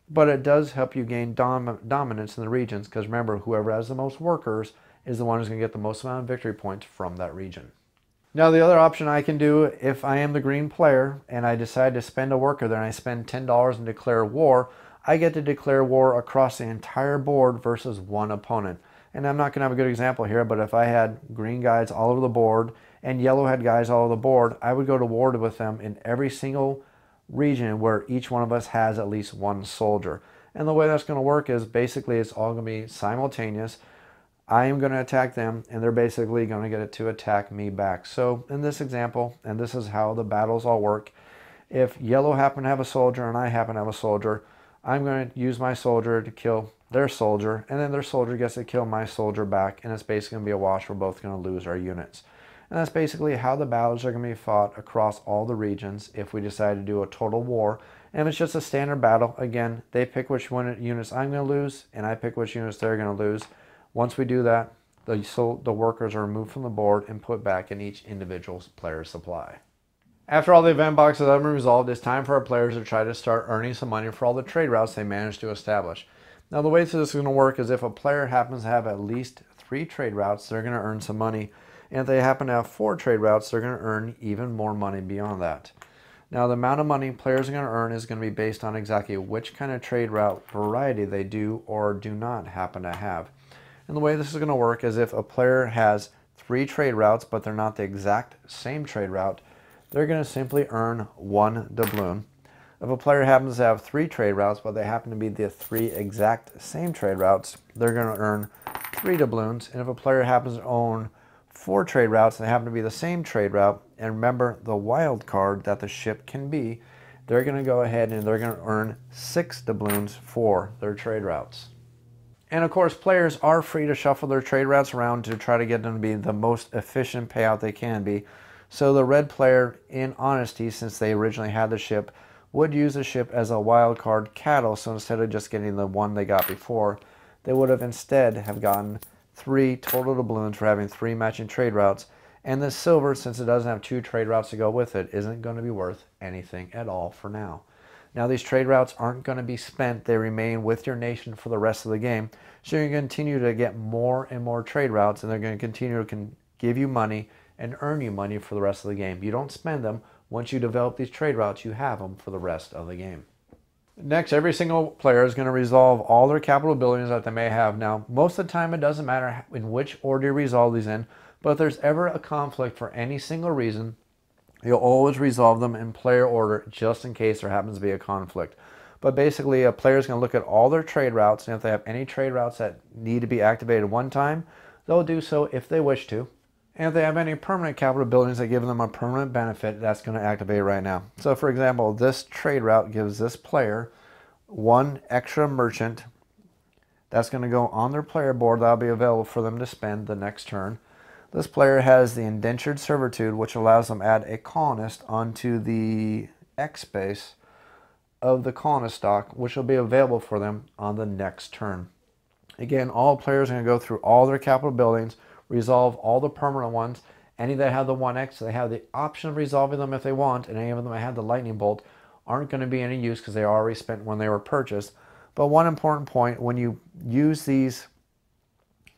But it does help you gain dominance in the regions, because remember, whoever has the most workers is the one who's going to get the most amount of victory points from that region. Now, the other option I can do, if I am the green player and I decide to spend a worker there and I spend $10 and declare war, I get to declare war across the entire board versus 1 opponent. And I'm not going to have a good example here, but if I had green guys all over the board and yellow had guys all over the board, I would go to war with them in every single region where each one of us has at least 1 soldier. And the way that's going to work is basically it's all going to be simultaneous. I am going to attack them, and they're basically going to get it to attack me back. So in this example, and this is how the battles all work, if yellow happen to have a soldier and I happen to have a soldier, I'm going to use my soldier to kill their soldier, and then their soldier gets to kill my soldier back, and it's basically going to be a wash. We're both going to lose our units. And that's basically how the battles are going to be fought across all the regions if we decide to do a total war And if it's just a standard battle, again, they pick which units I'm going to lose, and I pick which units they're going to lose. Once we do that, the workers are removed from the board and put back in each individual player's supply. After all the event boxes have been resolved, it's time for our players to try to start earning some money for all the trade routes they managed to establish. Now the way this is going to work is if a player happens to have at least 3 trade routes, they're going to earn some money. And if they happen to have 4 trade routes, they're going to earn even more money beyond that. Now the amount of money players are going to earn is going to be based on exactly which kind of trade route variety they do or do not happen to have. And the way this is going to work is if a player has 3 trade routes but they're not the exact same trade route, they're going to simply earn 1 doubloon. If a player happens to have 3 trade routes but they happen to be the 3 exact same trade routes, they're going to earn 3 doubloons. And if a player happens to own 4 trade routes and they happen to be the same trade route, and remember the wild card that the ship can be, they're going to go ahead and they're going to earn 6 doubloons for their trade routes. And of course, players are free to shuffle their trade routes around to try to get them to be the most efficient payout they can be. So the red player, in honesty, since they originally had the ship, would use the ship as a wild card cattle. So instead of just getting the one they got before, they would have instead have gotten 3 total doubloons for having 3 matching trade routes. And the silver, since it doesn't have 2 trade routes to go with it, isn't going to be worth anything at all for now. Now these trade routes aren't going to be spent. They remain with your nation for the rest of the game. So you're going to continue to get more and more trade routes, and they're going to continue to give you money and earn you money for the rest of the game. You don't spend them. Once you develop these trade routes, you have them for the rest of the game. Next, every single player is going to resolve all their capital buildings that they may have. Now, most of the time it doesn't matter in which order you resolve these in, but if there's ever a conflict for any single reason, you'll always resolve them in player order just in case there happens to be a conflict. But basically, a player is going to look at all their trade routes, and if they have any trade routes that need to be activated one time, they'll do so if they wish to. And if they have any permanent capital buildings that give them a permanent benefit, that's going to activate right now. So for example, this trade route gives this player 1 extra merchant. That's going to go on their player board. That'll be available for them to spend the next turn. This player has the indentured servitude, which allows them to add a colonist onto the X space of the colonist stock, which will be available for them on the next turn. Again, all players are going to go through all their capital buildings, resolve all the permanent ones. Any that have the 1X, they have the option of resolving them if they want, and any of them that have the lightning bolt aren't going to be any use because they are already spent when they were purchased. But one important point, when you use these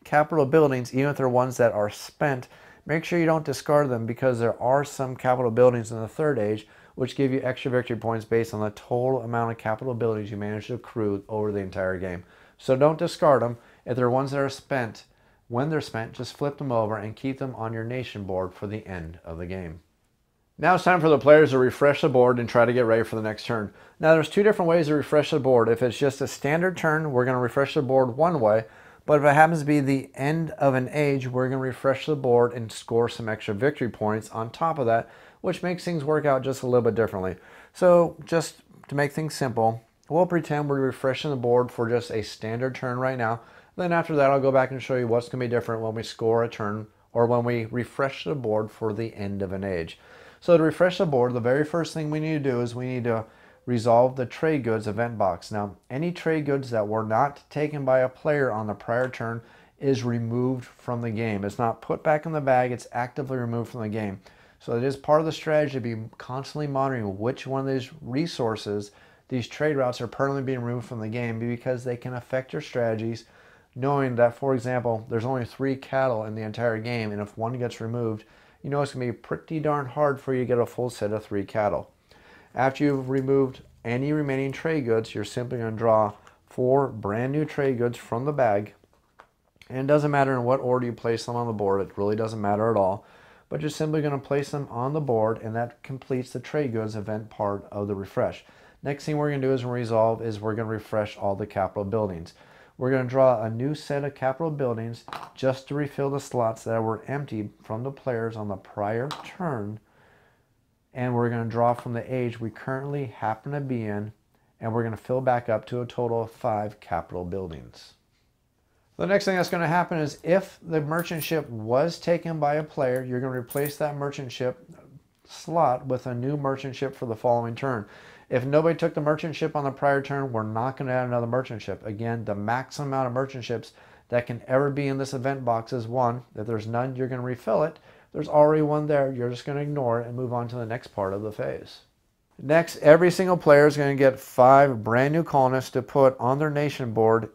capital buildings, even if they're ones that are spent, make sure you don't discard them, because there are some capital buildings in the third age which give you extra victory points based on the total amount of capital abilities you manage to accrue over the entire game. So don't discard them. If they're ones that are spent, when they're spent, just flip them over and keep them on your nation board for the end of the game. Now it's time for the players to refresh the board and try to get ready for the next turn. Now there's 2 different ways to refresh the board. If it's just a standard turn, we're going to refresh the board one way. But if it happens to be the end of an age, we're going to refresh the board and score some extra victory points on top of that, which makes things work out just a little bit differently. So just to make things simple, we'll pretend we're refreshing the board for just a standard turn right now. Then after that, I'll go back and show you what's going to be different when we score a turn or when we refresh the board for the end of an age. So to refresh the board, the very first thing we need to do is we need to resolve the trade goods event box. Now, any trade goods that were not taken by a player on the prior turn is removed from the game. It's not put back in the bag, it's actively removed from the game. So it is part of the strategy to be constantly monitoring which one of these resources, these trade routes, are permanently being removed from the game, because they can affect your strategies, knowing that, for example, there's only 3 cattle in the entire game, and if one gets removed, you know it's going to be pretty darn hard for you to get a full set of 3 cattle. After you've removed any remaining trade goods, you're simply going to draw 4 brand new trade goods from the bag. And it doesn't matter in what order you place them on the board. It really doesn't matter at all. But you're simply going to place them on the board, and that completes the trade goods event part of the refresh. Next thing we're going to do is we're going to refresh all the capital buildings. We're going to draw a new set of capital buildings just to refill the slots that were empty from the players on the prior turn. And we're going to draw from the age we currently happen to be in, and we're going to fill back up to a total of 5 capital buildings. The next thing that's going to happen is if the merchant ship was taken by a player, you're going to replace that merchant ship slot with a new merchant ship for the following turn. If nobody took the merchant ship on the prior turn, we're not going to add another merchant ship. Again, the maximum amount of merchant ships that can ever be in this event box is 1. If there's none, you're going to refill it. There's already 1 there. You're just going to ignore it and move on to the next part of the phase. Next, every single player is going to get 5 brand new colonists to put on their nation board.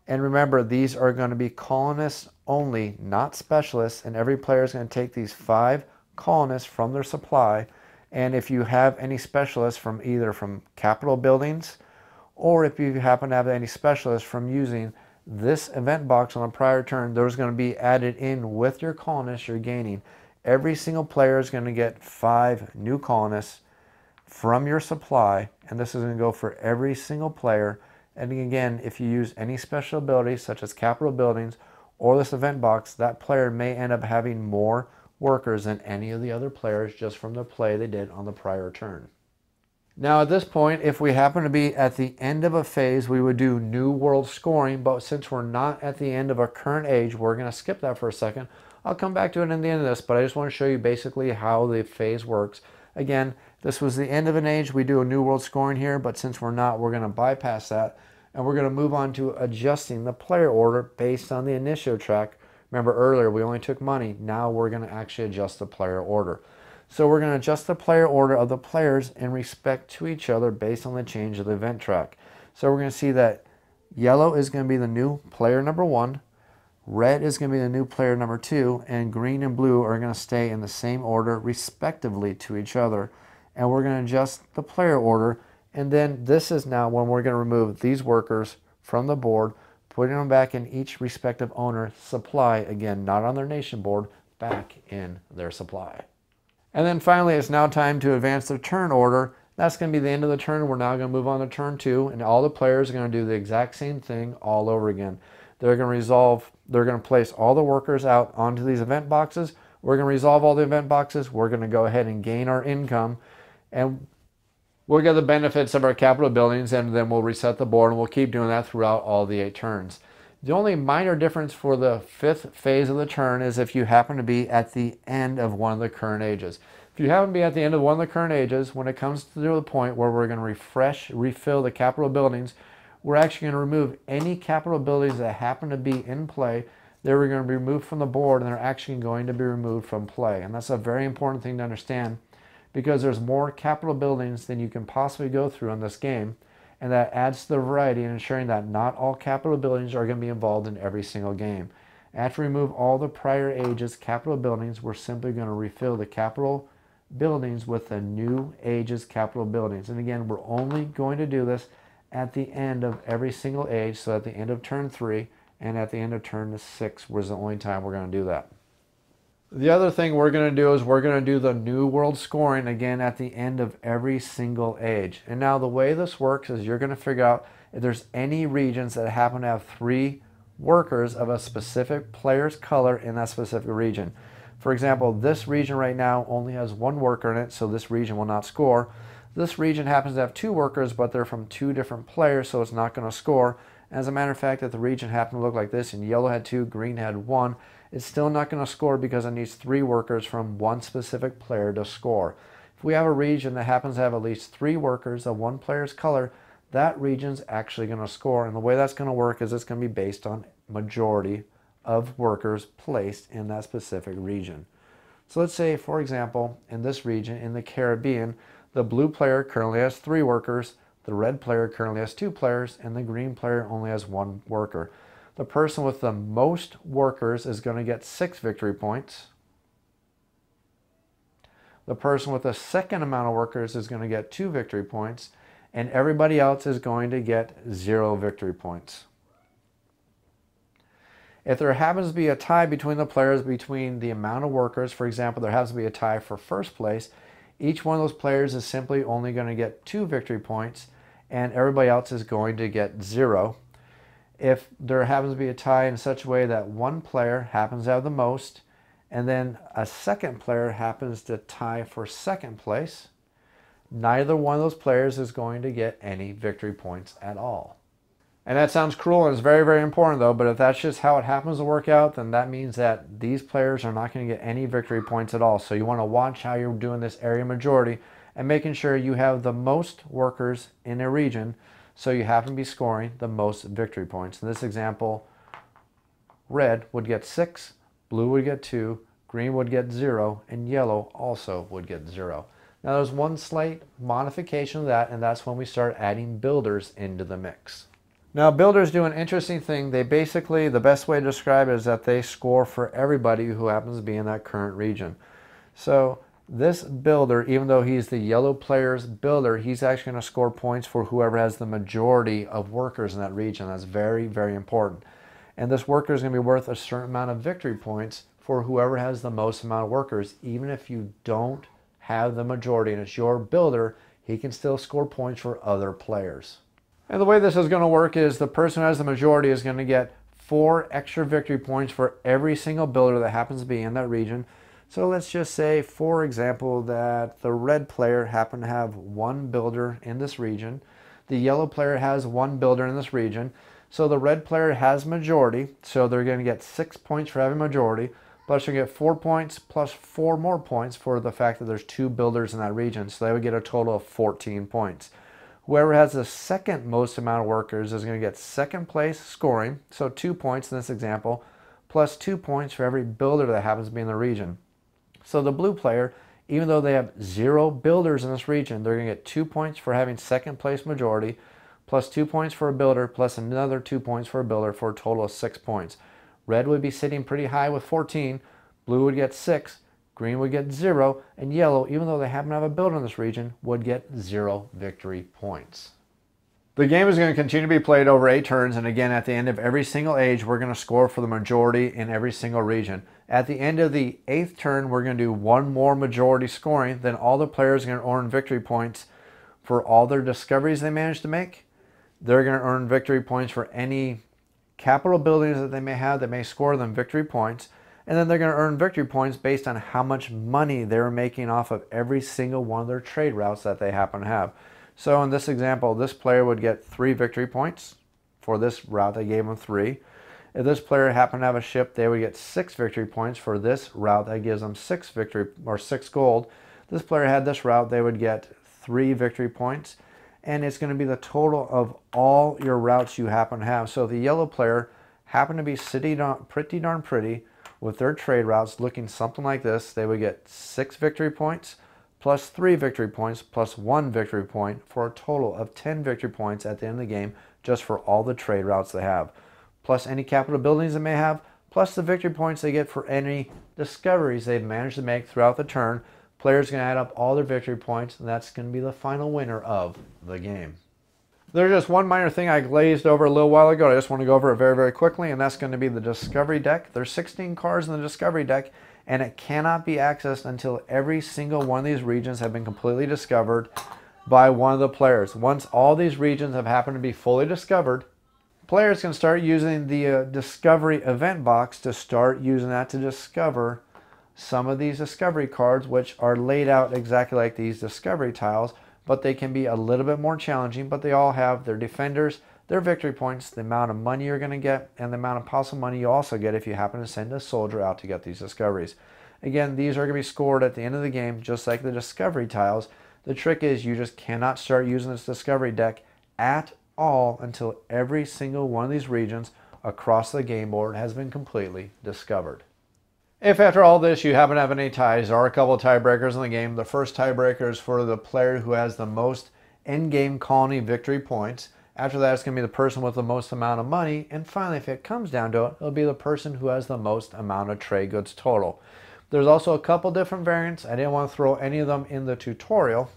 And remember, these are going to be colonists only, not specialists. And every player is going to take these 5 colonists from their supply. And if you have any specialists from either from capital buildings, or if you happen to have any specialists from using this event box on the prior turn, those are going to be added in with your colonists you're gaining. Every single player is going to get 5 new colonists from your supply, and this is going to go for every single player. And again, if you use any special abilities such as capital buildings or this event box, that player may end up having more workers than any of the other players just from the play they did on the prior turn. Now at this point, if we happen to be at the end of a phase, we would do new world scoring, but since we're not at the end of a current age, we're going to skip that for a second. I'll come back to it in the end of this, but I just want to show you basically how the phase works. Again, this was the end of an age. We do a new world scoring here, but since we're not, we're going to bypass that, and we're going to move on to adjusting the player order based on the initiative track. Remember earlier, we only took money. Now we're going to actually adjust the player order. So we're going to adjust the player order of the players in respect to each other based on the change of the event track. So we're going to see that yellow is going to be the new player number 1, red is going to be the new player number 2, and green and blue are going to stay in the same order respectively to each other. And we're going to adjust the player order, and then this is now when we're going to remove these workers from the board, putting them back in each respective owner's supply, again, not on their nation board, back in their supply. And then finally, it's now time to advance the turn order. That's going to be the end of the turn. We're now going to move on to turn 2, and all the players are going to do the exact same thing all over again. They're going to place all the workers out onto these event boxes. We're going to resolve all the event boxes. We're going to go ahead and gain our income, and we'll get the benefits of our capital buildings, and then we'll reset the board, and we'll keep doing that throughout all the 8 turns. The only minor difference for the 5th phase of the turn is if you happen to be at the end of one of the current ages. If you happen to be at the end of one of the current ages, when it comes to the point where we're going to refill the capital buildings, we're actually going to remove any capital buildings that happen to be in play. They're going to be removed from the board, and they're actually going to be removed from play. And that's a very important thing to understand, because there's more capital buildings than you can possibly go through in this game. And that adds to the variety in ensuring that not all capital buildings are going to be involved in every single game. After we remove all the prior ages capital buildings, we're simply going to refill the capital buildings with the new ages capital buildings. And again, we're only going to do this at the end of every single age, so at the end of turn 3 and at the end of turn 6 was the only time we're going to do that. The other thing we're going to do is we're going to do the new world scoring again at the end of every single age. And now the way this works is you're going to figure out if there's any regions that happen to have 3 workers of a specific player's color in that specific region. For example, this region right now only has 1 worker in it, so this region will not score. This region happens to have 2 workers, but they're from 2 different players, so it's not going to score. As a matter of fact, if the region happened to look like this and yellow had 2, green had 1, it's still not going to score because it needs 3 workers from 1 specific player to score. If we have a region that happens to have at least 3 workers of 1 player's color, that region's actually going to score. And the way that's going to work is it's going to be based on majority of workers placed in that specific region. So let's say, for example, in this region, in the Caribbean, the blue player currently has 3 workers, the red player currently has 2 players, and the green player only has 1 worker. The person with the most workers is going to get 6 victory points. The person with the second amount of workers is going to get 2 victory points, and everybody else is going to get 0 victory points. If there happens to be a tie between the players between the amount of workers, for example, there happens to be a tie for first place, each one of those players is simply only going to get 2 victory points, and everybody else is going to get 0. If there happens to be a tie in such a way that one player happens to have the most, and then a second player happens to tie for second place, neither one of those players is going to get any victory points at all. And that sounds cruel and it's very, very important though, but if that's just how it happens to work out, then that means that these players are not going to get any victory points at all. So you want to watch how you're doing this area majority and making sure you have the most workers in a region, so you happen to be scoring the most victory points. In this example, red would get 6, blue would get 2, green would get 0, and yellow also would get 0. Now there's one slight modification of that, and that's when we start adding builders into the mix. Now builders do an interesting thing. They basically, the best way to describe it is that they score for everybody who happens to be in that current region. So this builder, even though he's the yellow player's builder, he's actually going to score points for whoever has the majority of workers in that region. That's very, very important. And this worker is going to be worth a certain amount of victory points for whoever has the most amount of workers. Even if you don't have the majority and it's your builder, he can still score points for other players. And the way this is going to work is the person who has the majority is going to get 4 extra victory points for every single builder that happens to be in that region. So let's just say, for example, that the red player happened to have 1 builder in this region. The yellow player has 1 builder in this region. So the red player has majority, so they're going to get 6 points for having majority, plus you get 4 points plus 4 more points for the fact that there's 2 builders in that region. So they would get a total of 14 points. Whoever has the second most amount of workers is going to get second place scoring, so 2 points in this example, plus 2 points for every builder that happens to be in the region. So the blue player, even though they have 0 builders in this region, they're going to get 2 points for having second place majority, plus 2 points for a builder, plus another 2 points for a builder, for a total of 6 points. Red would be sitting pretty high with 14, blue would get 6, green would get 0, and yellow, even though they happen to have a builder in this region, would get 0 victory points. The game is going to continue to be played over 8 turns, and again, at the end of every single age, we're going to score for the majority in every single region. At the end of the 8th turn, we're going to do 1 more majority scoring, then all the players are going to earn victory points for all their discoveries they managed to make. They're going to earn victory points for any capital buildings that they may have that may score them victory points. And then they're going to earn victory points based on how much money they're making off of every single one of their trade routes that they happen to have. So in this example, this player would get 3 victory points for this route. They gave them 3. If this player happened to have a ship, they would get 6 victory points for this route. That gives them 6 victory or 6 gold. This player had this route, they would get 3 victory points. And it's going to be the total of all your routes you happen to have. So the yellow player happened to be sitting pretty darn pretty with their trade routes looking something like this. They would get 6 victory points, plus 3 victory points, plus 1 victory point, for a total of 10 victory points at the end of the game, just for all the trade routes they have. Plus any capital buildings they may have, plus the victory points they get for any discoveries they've managed to make throughout the turn. Players are going to add up all their victory points, and that's going to be the final winner of the game. There's just one minor thing I glazed over a little while ago. I just want to go over it very, very quickly, and that's going to be the Discovery deck. There's 16 cards in the Discovery deck, and it cannot be accessed until every single one of these regions have been completely discovered by one of the players. Once all these regions have happened to be fully discovered, players can start using the Discovery event box to start using that to discover some of these discovery cards, which are laid out exactly like these discovery tiles, but they can be a little bit more challenging. But they all have their defenders, their victory points, the amount of money you're going to get, and the amount of possible money you also get if you happen to send a soldier out to get these discoveries. Again, these are going to be scored at the end of the game, just like the discovery tiles. The trick is you just cannot start using this discovery deck at all until every single one of these regions across the game board has been completely discovered. If after all this you happen to have any ties, there are a couple of tiebreakers in the game. The first tiebreaker is for the player who has the most in-game colony victory points. After that, it's going to be the person with the most amount of money. And finally, if it comes down to it, it'll be the person who has the most amount of trade goods total. There's also a couple different variants. I didn't want to throw any of them in the tutorial,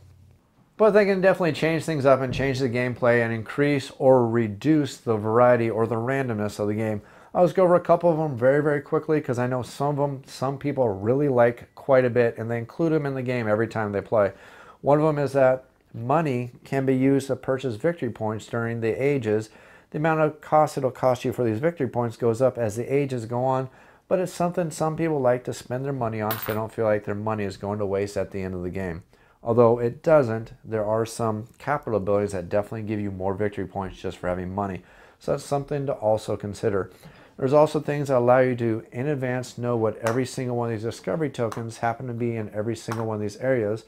but they can definitely change things up and change the gameplay and increase or reduce the variety or the randomness of the game. I'll just go over a couple of them very, very quickly because I know some of them, some people really like quite a bit, and they include them in the game every time they play. One of them is that money can be used to purchase victory points during the ages. The amount of cost it'll cost you for these victory points goes up as the ages go on, but it's something some people like to spend their money on so they don't feel like their money is going to waste at the end of the game. Although it doesn't, there are some capital abilities that definitely give you more victory points just for having money. So that's something to also consider. There's also things that allow you to, in advance, know what every single one of these discovery tokens happen to be in every single one of these areas,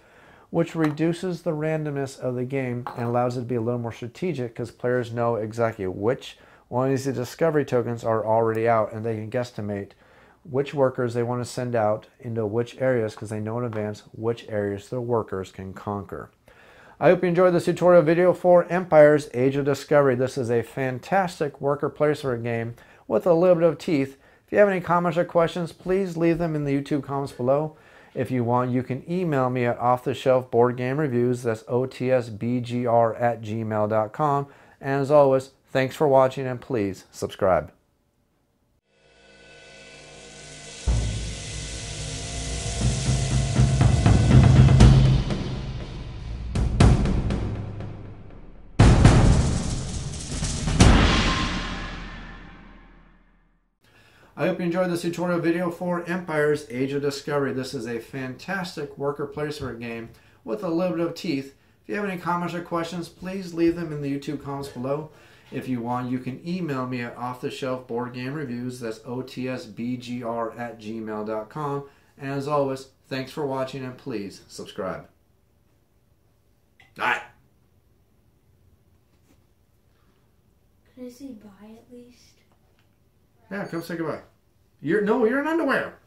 which reduces the randomness of the game and allows it to be a little more strategic because players know exactly which one of these discovery tokens are already out, and they can guesstimate which workers they want to send out into which areas because they know in advance which areas their workers can conquer. I hope you enjoyed this tutorial video for Empire's Age of Discovery. This is a fantastic worker placement game with a little bit of teeth. If you have any comments or questions, please leave them in the YouTube comments below. If you want, you can email me at offtheshelfboardgamereviews, that's otsbgr@gmail.com. And as always, thanks for watching and please subscribe. I hope you enjoyed this tutorial video for Empire's Age of Discovery. This is a fantastic worker placement game with a little bit of teeth. If you have any comments or questions, please leave them in the YouTube comments below. If you want, you can email me at offtheshelfboardgamereviews, that's otsbgr@gmail.com. And as always, thanks for watching and please subscribe. Bye. Can I say bye at least? Yeah, come say goodbye. You're in underwear.